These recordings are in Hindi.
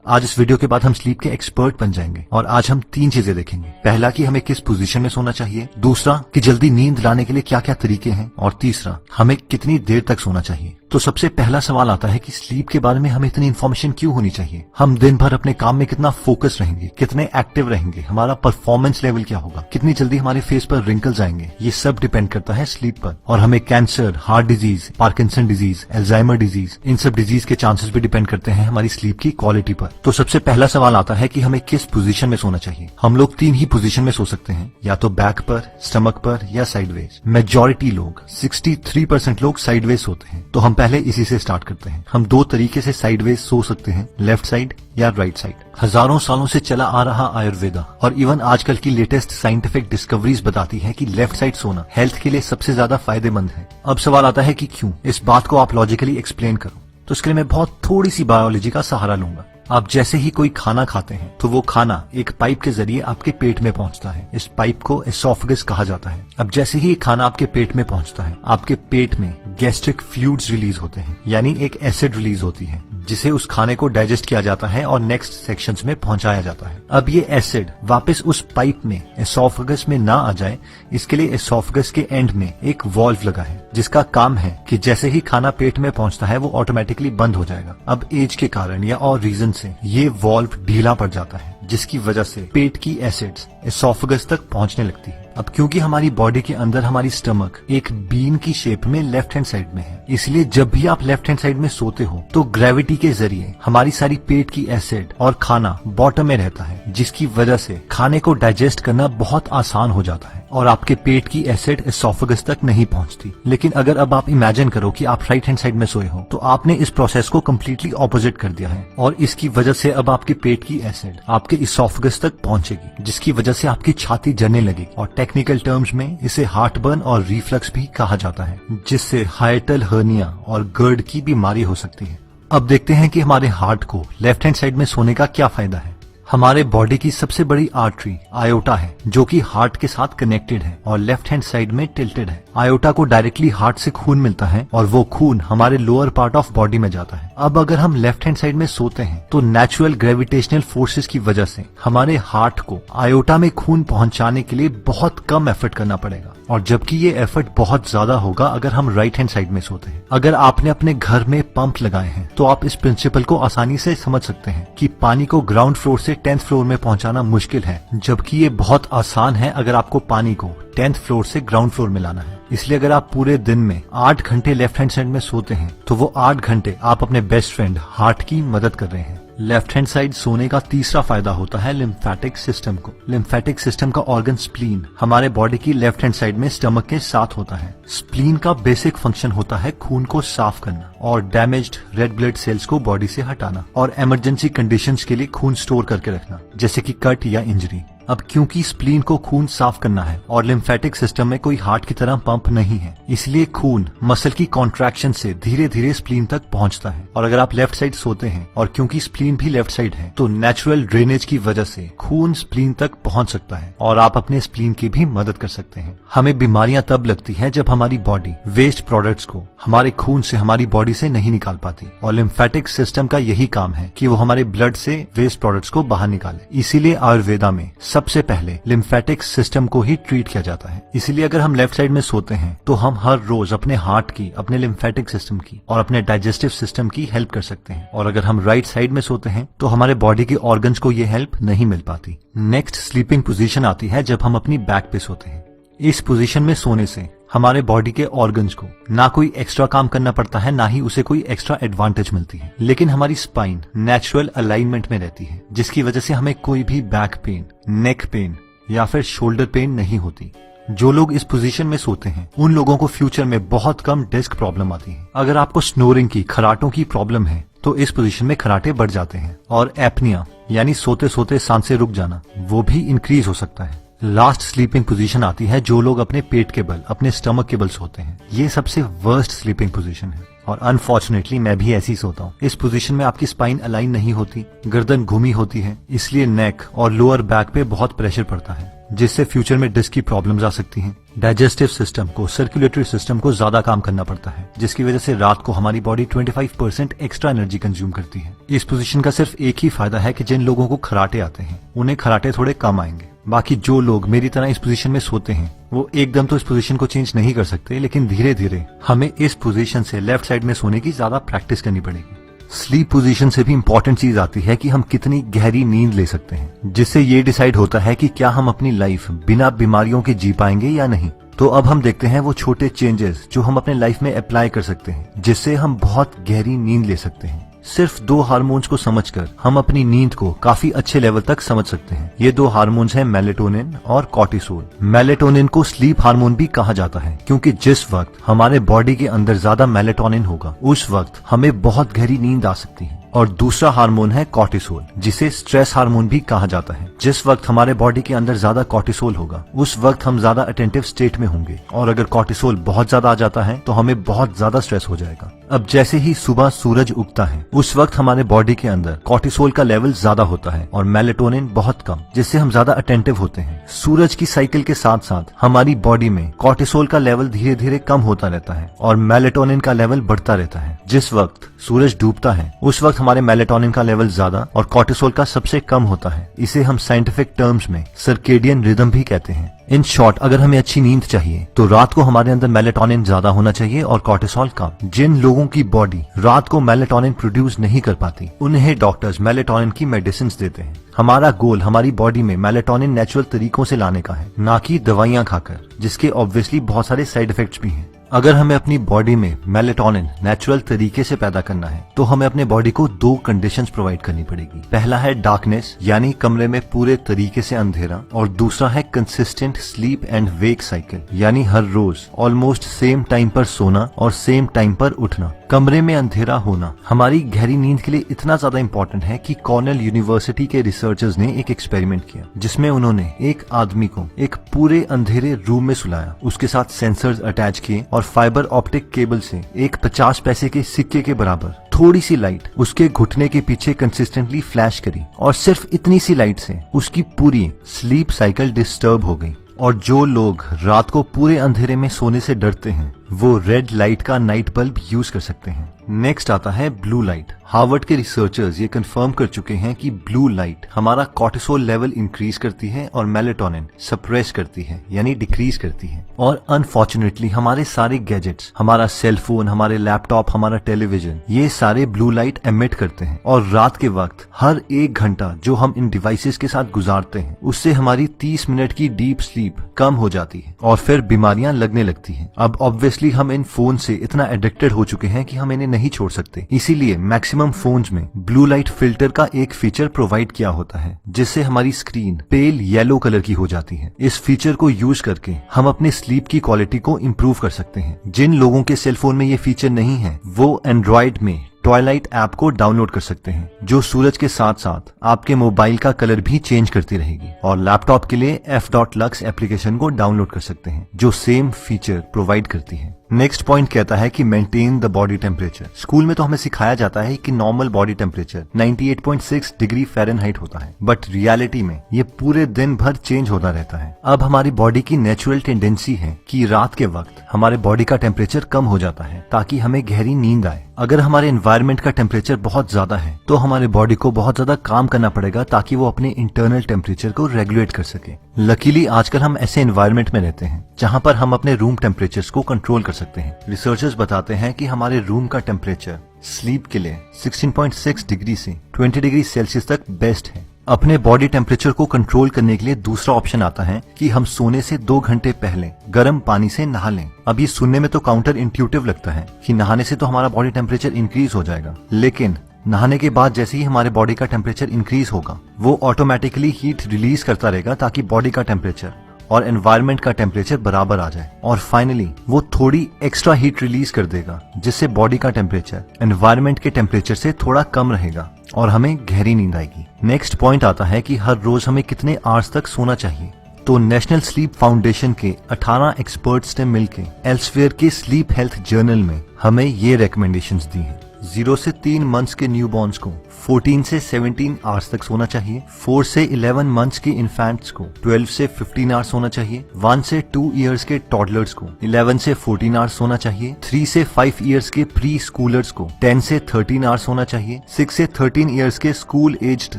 आज इस वीडियो के बाद हम स्लीप के एक्सपर्ट बन जाएंगे और आज हम 3 चीजें देखेंगे। पहला कि हमें किस पोजीशन में सोना चाहिए, दूसरा कि जल्दी नींद लाने के लिए क्या क्या तरीके हैं, और तीसरा हमें कितनी देर तक सोना चाहिए। तो सबसे पहला सवाल आता है कि स्लीप के बारे में हमें इतनी इन्फॉर्मेशन क्यों होनी चाहिए। हम दिन भर अपने काम में कितना फोकस रहेंगे, कितने एक्टिव रहेंगे, हमारा परफॉर्मेंस लेवल क्या होगा, कितनी जल्दी हमारे फेस पर रिंकल्स आएंगे, ये सब डिपेंड करता है स्लीप पर। और हमें cancer, heart disease, Parkinson disease, Alzheimer disease, इन सब डिजीज के चांसेस भी डिपेंड करते हैं हमारी स्लीप की क्वालिटी पर। तो सबसे पहला सवाल आता है कि हमें किस पोजीशन में सोना चाहिए। हम लोग 3 ही पोजीशन में सो सकते हैं, या तो बैक पर, स्टमक पर या साइडवेज। मेजॉरिटी लोग 63% लोग साइडवेज सोते हैं। तो हम पहले इसी से स्टार्ट करते हैं। हम 2 तरीके से साइडवेज सो सकते हैं, लेफ्ट साइड या राइट साइड। हजारों सालों से चला आ रहा आयुर्वेदा और इवन आजकल की लेटेस्ट साइंटिफिक डिस्कवरीज बताती है कि लेफ्ट साइड सोना हेल्थ के लिए सबसे ज्यादा फायदेमंद है। अब सवाल आता है कि क्यों। इस बात को आप लॉजिकली एक्सप्लेन करो, तो इसके लिए मैं बहुत थोड़ी सी बायोलॉजी का सहारा लूंगा। आप जैसे ही कोई खाना खाते हैं तो वो खाना एक पाइप के जरिए आपके पेट में पहुंचता है। इस पाइप को एसोफेगस कहा जाता है। अब जैसे ही खाना आपके पेट में पहुंचता है, आपके पेट में गैस्ट्रिक फ्लूइड्स रिलीज होते हैं, यानी एक एसिड रिलीज होती है जिसे उस खाने को डाइजेस्ट किया जाता है और नेक्स्ट सेक्शंस में पहुंचाया जाता है। अब ये एसिड वापस उस पाइप में एसोफेगस में ना आ जाए, इसके लिए एसोफेगस के एंड में एक वॉल्व लगा है जिसका काम है कि जैसे ही खाना पेट में पहुंचता है वो ऑटोमेटिकली बंद हो जाएगा। अब एज के कारण या और रीजन से ये वॉल्व ढीला पड़ जाता है, जिसकी वजह से पेट की एसिड्स एसोफेगस तक पहुंचने लगती है। अब क्योंकि हमारी बॉडी के अंदर हमारी स्टमक एक बीन की शेप में लेफ्ट हैंड साइड में है, इसलिए जब भी आप लेफ्ट हैंड साइड में सोते हो तो ग्रेविटी के जरिए हमारी सारी पेट की एसिड और खाना बॉटम में रहता है, जिसकी वजह से खाने को डाइजेस्ट करना बहुत आसान हो जाता है और आपके पेट की एसिड एसोफेगस तक नहीं पहुंचती। लेकिन अगर अब आप इमेजिन करो कि आप राइट हैंड साइड में सोए हो, तो आपने इस प्रोसेस को कम्प्लीटली ऑपोजिट कर दिया है और इसकी वजह से अब आपके पेट की एसिड आपके एसोफेगस तक पहुंचेगी, जिसकी वजह से आपकी छाती जलने लगेगी और टेक्निकल टर्म्स में इसे हार्ट बर्न और रिफ्लक्स भी कहा जाता है, जिससे हाइटल हर्निया और गर्ड की बीमारी हो सकती है। अब देखते हैं कि हमारे हार्ट को लेफ्ट हैंड साइड में सोने का क्या फायदा है। हमारे बॉडी की सबसे बड़ी आर्टरी आयोटा है, जो कि हार्ट के साथ कनेक्टेड है और लेफ्ट हैंड साइड में टिल्टेड है। आयोटा को डायरेक्टली हार्ट से खून मिलता है और वो खून हमारे लोअर पार्ट ऑफ बॉडी में जाता है। अब अगर हम लेफ्ट हैंड साइड में सोते हैं तो नेचुरल ग्रेविटेशनल फोर्सेस की वजह से हमारे हार्ट को आयोटा में खून पहुंचाने के लिए बहुत कम एफर्ट करना पड़ेगा, और जबकि ये एफर्ट बहुत ज्यादा होगा अगर हम राइट हैंड साइड में सोते हैं। अगर आपने अपने घर में पंप लगाए हैं तो आप इस प्रिंसिपल को आसानी से समझ सकते हैं कि पानी को ग्राउंड फ्लोर से 10th फ्लोर में पहुंचाना मुश्किल है, जबकि ये बहुत आसान है अगर आपको पानी को 10th फ्लोर से ग्राउंड फ्लोर में लाना है। इसलिए अगर आप पूरे दिन में 8 घंटे लेफ्ट हैंड साइड में सोते हैं तो वो 8 घंटे आप अपने बेस्ट फ्रेंड हार्ट की मदद कर रहे हैं। लेफ्ट हैंड साइड सोने का तीसरा फायदा होता है लिम्फेटिक सिस्टम को। लिम्फेटिक सिस्टम का ऑर्गन स्प्लीन हमारे बॉडी की लेफ्ट हैंड साइड में स्टमक के साथ होता है। स्प्लीन का बेसिक फंक्शन होता है खून को साफ करना और डैमेज्ड रेड ब्लड सेल्स को बॉडी से हटाना और इमरजेंसी कंडीशंस के लिए खून स्टोर करके रखना, जैसे कि कट या इंजरी। अब क्योंकि स्प्लीन को खून साफ करना है और लिम्फेटिक सिस्टम में कोई हार्ट की तरह पंप नहीं है, इसलिए खून मसल की कॉन्ट्रैक्शन से धीरे धीरे स्प्लीन तक पहुंचता है। और अगर आप लेफ्ट साइड सोते हैं और क्योंकि स्प्लीन भी लेफ्ट साइड है, तो नेचुरल ड्रेनेज की वजह से खून स्प्लीन तक पहुंच सकता है और आप अपने स्प्लीन की भी मदद कर सकते हैं। हमें बीमारियां तब लगती है जब हमारी बॉडी वेस्ट प्रोडक्ट्स को हमारे खून से हमारी बॉडी से नहीं निकाल पाती, और लिम्फेटिक सिस्टम का यही काम है कि वो हमारे ब्लड से वेस्ट प्रोडक्ट्स को बाहर निकाले। इसीलिए आयुर्वेदा में सबसे पहले लिम्फेटिक सिस्टम को ही ट्रीट किया जाता है। इसीलिए अगर हम लेफ्ट साइड में सोते हैं तो हम हर रोज अपने हार्ट की, अपने लिम्फेटिक सिस्टम की और अपने डाइजेस्टिव सिस्टम की हेल्प कर सकते हैं, और अगर हम राइट साइड में सोते हैं तो हमारे बॉडी के ऑर्गन्स को ये हेल्प नहीं मिल पाती। नेक्स्ट स्लीपिंग पोजीशन आती है जब हम अपनी बैक पे सोते हैं। इस पोजीशन में सोने से हमारे बॉडी के ऑर्गन्स को ना कोई एक्स्ट्रा काम करना पड़ता है, ना ही उसे कोई एक्स्ट्रा एडवांटेज मिलती है, लेकिन हमारी स्पाइन नेचुरल अलाइनमेंट में रहती है, जिसकी वजह से हमें कोई भी बैक पेन, नेक पेन या फिर शोल्डर पेन नहीं होती। जो लोग इस पोजीशन में सोते हैं उन लोगों को फ्यूचर में बहुत कम डिस्क प्रॉब्लम आती है। अगर आपको स्नोरिंग की, खराटों की प्रॉब्लम है तो इस पोजीशन में खराटे बढ़ जाते हैं, और एपनिया यानी सोते सोते सांसें रुक जाना, वो भी इंक्रीज हो सकता है। लास्ट स्लीपिंग पोजीशन आती है जो लोग अपने पेट के बल, अपने स्टमक के बल सोते हैं। ये सबसे वर्स्ट स्लीपिंग पोजीशन है और अनफॉर्चुनेटली मैं भी ऐसी सोता हूँ। इस पोजीशन में आपकी स्पाइन अलाइन नहीं होती, गर्दन घूमी होती है, इसलिए नेक और लोअर बैक पे बहुत प्रेशर पड़ता है। जिससे फ्यूचर में डिस्क की प्रॉब्लम्स आ सकती हैं। डाइजेस्टिव सिस्टम को, सर्कुलेटरी सिस्टम को ज्यादा काम करना पड़ता है, जिसकी वजह से रात को हमारी बॉडी 25% एक्स्ट्रा एनर्जी कंज्यूम करती है। इस पोजीशन का सिर्फ एक ही फायदा है कि जिन लोगों को खराटे आते हैं उन्हें खराटे थोड़े कम आएंगे। बाकी जो लोग मेरी तरह इस पोजीशन में सोते हैं वो एकदम तो इस पोजीशन को चेंज नहीं कर सकते, लेकिन धीरे धीरे हमें इस पोजीशन से लेफ्ट साइड में सोने की ज्यादा प्रैक्टिस करनी पड़ेगी। स्लीप पोजीशन से भी इंपॉर्टेंट चीज आती है कि हम कितनी गहरी नींद ले सकते हैं, जिससे ये डिसाइड होता है कि क्या हम अपनी लाइफ बिना बीमारियों के जी पाएंगे या नहीं। तो अब हम देखते हैं वो छोटे चेंजेस जो हम अपने लाइफ में अप्लाई कर सकते हैं, जिससे हम बहुत गहरी नींद ले सकते हैं। सिर्फ 2 हार्मोन्स को समझकर हम अपनी नींद को काफी अच्छे लेवल तक समझ सकते हैं। ये 2 हार्मोन्स हैं मेलेटोनिन और कॉर्टिसोल। मेलेटोनिन को स्लीप हार्मोन भी कहा जाता है, क्योंकि जिस वक्त हमारे बॉडी के अंदर ज्यादा मेलेटोनिन होगा उस वक्त हमें बहुत गहरी नींद आ सकती है। और दूसरा हार्मोन है कॉर्टिसोल, जिसे स्ट्रेस हार्मोन भी कहा जाता है। जिस वक्त हमारे बॉडी के अंदर ज्यादा कॉर्टिसोल होगा उस वक्त हम ज्यादा अटेंटिव स्टेट में होंगे, और अगर कॉर्टिसोल बहुत ज्यादा आ जाता है तो हमें बहुत ज्यादा स्ट्रेस हो जाएगा। अब जैसे ही सुबह सूरज उगता है उस वक्त हमारे बॉडी के अंदर कॉर्टिसोल का लेवल ज्यादा होता है और मेलेटोनिन बहुत कम, जिससे हम ज्यादा अटेंटिव होते हैं। सूरज की साइकिल के साथ साथ हमारी बॉडी में कॉर्टिसोल का लेवल धीरे धीरे कम होता रहता है और मेलेटोनिन का लेवल बढ़ता रहता है। जिस वक्त सूरज डूबता है उस वक्त हमारे मेलेटोनिन का लेवल ज्यादा और कॉर्टिसोल का सबसे कम होता है। इसे हम साइंटिफिक टर्म्स में सर्केडियन रिदम भी कहते हैं। इन शॉर्ट, अगर हमें अच्छी नींद चाहिए तो रात को हमारे अंदर मेलेटोनिन ज्यादा होना चाहिए और कॉर्टिसोल कम। जिन लोगों की बॉडी रात को मेलेटोनिन प्रोड्यूस नहीं कर पाती उन्हें डॉक्टर्स मेलेटोनिन की मेडिसिन देते हैं। हमारा गोल हमारी बॉडी में मेलेटोनिन नेचुरल तरीकों से लाने का है, ना कि दवाइयां खाकर, जिसके ऑब्वियसली बहुत सारे साइड इफेक्ट्स भी हैं। अगर हमें अपनी बॉडी में मेलेटोनिन नेचुरल तरीके से पैदा करना है तो हमें अपने बॉडी को 2 कंडीशंस प्रोवाइड करनी पड़ेगी। पहला है डार्कनेस, यानी कमरे में पूरे तरीके से अंधेरा, और दूसरा है consistent sleep and wake cycle, यानी हर रोज ऑलमोस्ट सेम टाइम पर सोना और सेम टाइम पर उठना। कमरे में अंधेरा होना हमारी गहरी नींद के लिए इतना ज्यादा इंपॉर्टेंट है कि कॉर्नेल यूनिवर्सिटी के रिसर्चर्स ने एक एक्सपेरिमेंट किया, जिसमें उन्होंने एक आदमी को एक पूरे अंधेरे रूम में सुलाया, उसके साथ सेंसर्स अटैच किए और फाइबर ऑप्टिक केबल से एक 50 पैसे के सिक्के के बराबर थोड़ी सी लाइट उसके घुटने के पीछे कंसिस्टेंटली फ्लैश करी, और सिर्फ इतनी सी लाइट से उसकी पूरी स्लीप साइकिल डिस्टर्ब हो गई। और जो लोग रात को पूरे अंधेरे में सोने से डरते हैं वो रेड लाइट का नाइट बल्ब यूज कर सकते हैं। नेक्स्ट आता है ब्लू लाइट। हार्वर्ड के रिसर्चर्स ये कंफर्म कर चुके हैं कि ब्लू लाइट हमारा कॉर्टिसोल लेवल इंक्रीज करती है और मेलेटोनिन सप्रेस करती है, यानी डिक्रीज करती है। और अनफॉर्चुनेटली हमारे सारे गैजेट्स, हमारा सेलफोन, हमारे लैपटॉप, हमारा टेलीविजन, ये सारे ब्लू लाइट एमिट करते हैं। और रात के वक्त हर 1 घंटा जो हम इन डिवाइसेस के साथ गुजारते हैं उससे हमारी 30 मिनट की डीप स्लीप कम हो जाती है और फिर बीमारियां लगने लगती हैं। अब ऑब्वियसली हम इन फोन से इतना एडिक्टेड हो चुके हैं कि हम इन्हें नहीं छोड़ सकते, इसीलिए मैक्सिमम फोन्स में ब्लू लाइट फिल्टर का एक फीचर प्रोवाइड किया होता है, जिससे हमारी स्क्रीन पेल येलो कलर की हो जाती है। इस फीचर को यूज करके हम अपने स्लीप की क्वालिटी को इम्प्रूव कर सकते हैं। जिन लोगों के सेलफोन में ये फीचर नहीं है वो एंड्रॉइड में ट्वाइलाइट ऐप को डाउनलोड कर सकते हैं, जो सूरज के साथ साथ आपके मोबाइल का कलर भी चेंज करती रहेगी। और लैपटॉप के लिए f.lux एप्लीकेशन को डाउनलोड कर सकते हैं जो सेम फीचर प्रोवाइड करती है। नेक्स्ट पॉइंट कहता है कि maintain the body temperature. School में तो हमें सिखाया जाता है कि normal body temperature 98.6 degree Fahrenheit होता है, बट रियलिटी में ये पूरे दिन भर चेंज होता रहता है। अब हमारी बॉडी की नेचुरल टेंडेंसी है कि रात के वक्त हमारे बॉडी का टेम्परेचर कम हो जाता है ताकि हमें गहरी नींद आए। अगर हमारे एनवायरनमेंट का टेम्परेचर बहुत ज्यादा है तो हमारे बॉडी को बहुत ज्यादा काम करना पड़ेगा ताकि वो अपने इंटरनल टेम्परेचर को रेगुलेट कर सके। लकीली आजकल हम ऐसे एनवायरनमेंट में रहते हैं जहाँ पर हम अपने रूम टेम्परेचर्स को कंट्रोल कर सकते हैं। रिसर्चर्स बताते हैं कि हमारे रूम का टेम्परेचर स्लीप के लिए 16.6 डिग्री से 20 डिग्री सेल्सियस तक बेस्ट है। अपने बॉडी टेम्परेचर को कंट्रोल करने के लिए दूसरा ऑप्शन आता है कि हम सोने से 2 घंटे पहले गर्म पानी से नहा लें। अब ये सुनने में तो काउंटर इंट्यूटिव लगता है कि नहाने से तो हमारा बॉडी टेम्परेचर इंक्रीज हो जाएगा, लेकिन नहाने के बाद जैसे ही हमारे बॉडी का टेम्परेचर इंक्रीज होगा वो ऑटोमेटिकली हीट रिलीज करता रहेगा ताकि बॉडी का टेम्परेचर और एनवायरनमेंट का टेम्परेचर बराबर आ जाए। और फाइनली वो थोड़ी एक्स्ट्रा हीट रिलीज कर देगा जिससे बॉडी का टेम्परेचर एनवायरनमेंट के टेम्परेचर से थोड़ा कम रहेगा और हमें गहरी नींद आएगी। नेक्स्ट पॉइंट आता है कि हर रोज हमें कितने आवर्स तक सोना चाहिए। तो नेशनल स्लीप फाउंडेशन के 18 एक्सपर्ट्स ने मिलकर एल्सवेयर के स्लीप हेल्थ जर्नल में हमें ये रिकमेंडेशंस दी हैं। 0 से 3 मंथ्स के न्यूबॉर्न्स को 14 से 17 आवर्स तक सोना चाहिए। 4 से 11 मंथ्स के इन्फेंट्स को 12 से 15 आवर्स सोना चाहिए। 1 से 2 इयर्स के टॉडलर्स को 11 से 14 आवर्स सोना चाहिए। 3 से 5 इयर्स के प्री स्कूलर्स को 10 से 13 आवर्स सोना चाहिए। 6 से 13 इयर्स के स्कूल एज्ड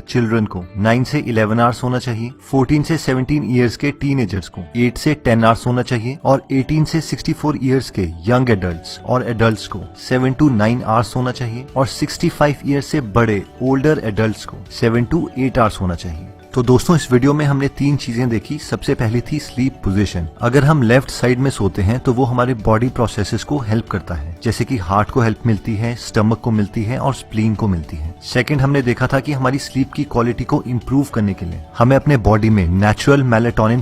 चिल्ड्रन को 9 से 11 आवर्स सोना चाहिए। 14 से 17 इयर्स के टीनेजर्स को 8 से 10 आवर्स सोना चाहिए और 18 से 64 इयर्स के यंग एडल्ट्स और एडल्ट्स को 7 to 9 आवर्स सोना चाहिए और 65 इयर्स से बड़े ओल्डर एडल्ट्स को 7 to 8 आवर्स सोना चाहिए। तो दोस्तों इस वीडियो में हमने 3 चीजें देखी। सबसे पहली थी स्लीप पोजीशन। अगर हम लेफ्ट साइड में सोते हैं तो वो हमारे बॉडी प्रोसेसेस को हेल्प करता है, जैसे कि हार्ट को हेल्प मिलती है, स्टमक को मिलती है और स्प्लीन को मिलती है। सेकंड हमने देखा था कि हमारी स्लीप की क्वालिटी को इम्प्रूव करने के लिए हमें अपने बॉडी में नेचुरल मेलेटोनिन